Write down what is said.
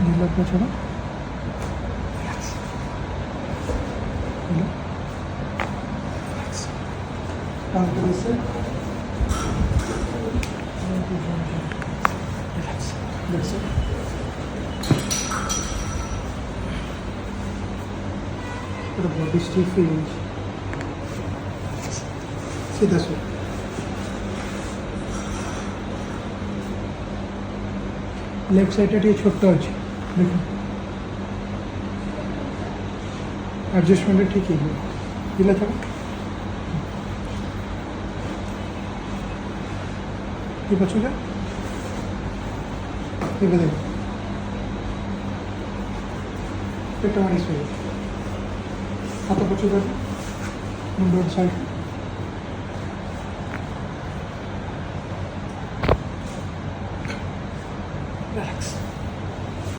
ঢিলা পেছনে body stiff range. सीधा सो लेफ्ट साइड टे छोट अच्छे देख एडजस्टमेंट ठीक है दिला था ये बच्चों जा ये बदल पेट मारी सो हाथ बच्चों जा मुंडो साइड